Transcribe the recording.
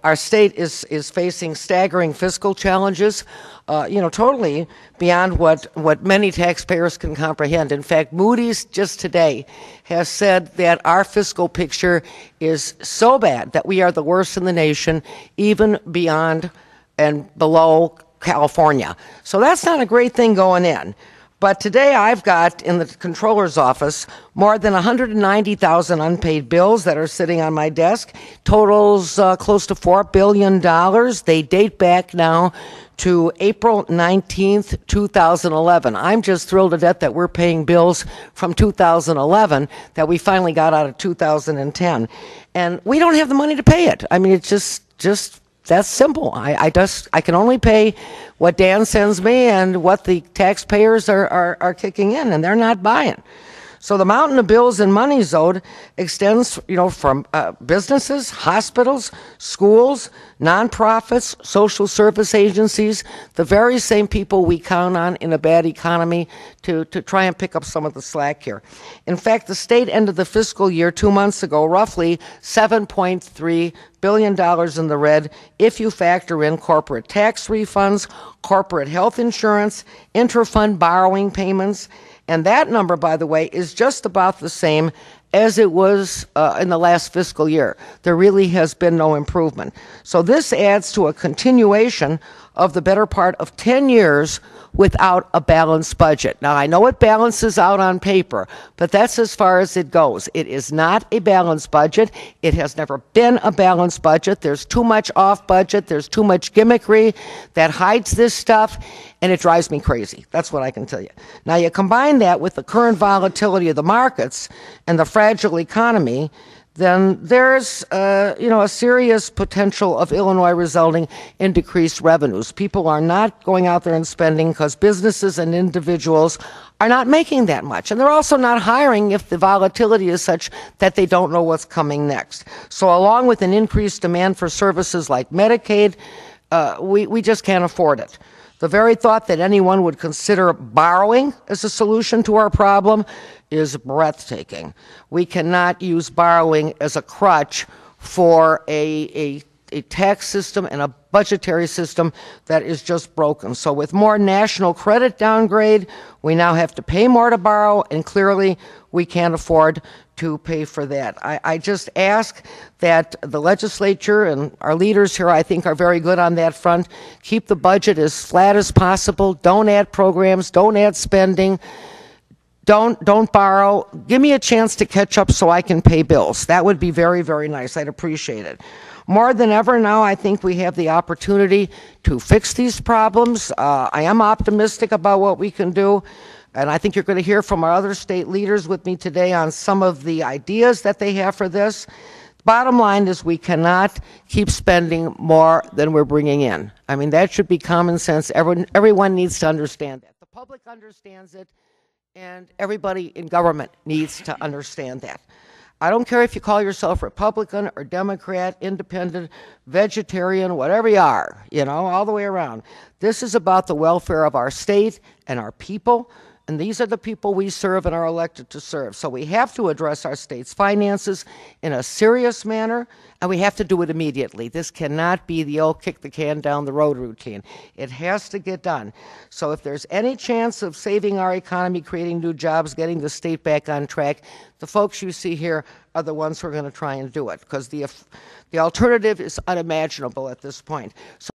Our state is facing staggering fiscal challenges, totally beyond what many taxpayers can comprehend. In fact, Moody's just today has said that our fiscal picture is so bad that we are the worst in the nation, even beyond and below California. So that's not a great thing going in. But today I've got in the controller's office more than 190,000 unpaid bills that are sitting on my desk. Totals close to $4 billion. They date back now to April 19th, 2011. I'm just thrilled to death that we're paying bills from 2011 that we finally got out of 2010. And we don't have the money to pay it. I mean, it's just that's simple. I can only pay what Dan sends me and what the taxpayers are kicking in, and they're not buying. So the mountain of bills and monies owed extends, from businesses, hospitals, schools, nonprofits, social service agencies, the very same people we count on in a bad economy to try and pick up some of the slack here. In fact, the state ended the fiscal year 2 months ago roughly $7.3 billion in the red if you factor in corporate tax refunds, corporate health insurance, interfund borrowing payments. And that number, by the way, is just about the same as it was in the last fiscal year. There really has been no improvement. So this adds to a continuation of the better part of 10 years without a balanced budget. Now, I know it balances out on paper, but that's as far as it goes. It is not a balanced budget. It has never been a balanced budget. There's too much off budget. There's too much gimmickry that hides this stuff, and it drives me crazy. That's what I can tell you. Now, you combine that with the current volatility of the markets and the fragile economy, then there's a serious potential of Illinois resulting in decreased revenues. People are not going out there and spending because businesses and individuals are not making that much. And they're also not hiring if the volatility is such that they don't know what's coming next. So along with an increased demand for services like Medicaid, we just can't afford it. The very thought that anyone would consider borrowing as a solution to our problem is breathtaking. We cannot use borrowing as a crutch for a tax system and a budgetary system that is just broken. So with more national credit downgrade, we now have to pay more to borrow, and clearly we can't afford to pay for that. I just ask that the legislature and our leaders here, I think, are very good on that front. Keep the budget as flat as possible. Don't add programs. Don't add spending. Don't borrow. Give me a chance to catch up so I can pay bills. That would be very, very nice. I'd appreciate it. More than ever now, I think we have the opportunity to fix these problems. I am optimistic about what we can do. And I think you're going to hear from our other state leaders with me today on some of the ideas that they have for this. Bottom line is we cannot keep spending more than we're bringing in. I mean, that should be common sense. Everyone needs to understand that. The public understands it, and everybody in government needs to understand that. I don't care if you call yourself Republican or Democrat, independent, vegetarian, whatever you are, all the way around. This is about the welfare of our state and our people. And these are the people we serve and are elected to serve. So we have to address our state's finances in a serious manner, and we have to do it immediately. This cannot be the old kick the can down the road routine. It has to get done. So if there's any chance of saving our economy, creating new jobs, getting the state back on track, the folks you see here are the ones who are going to try and do it, because the alternative is unimaginable at this point. So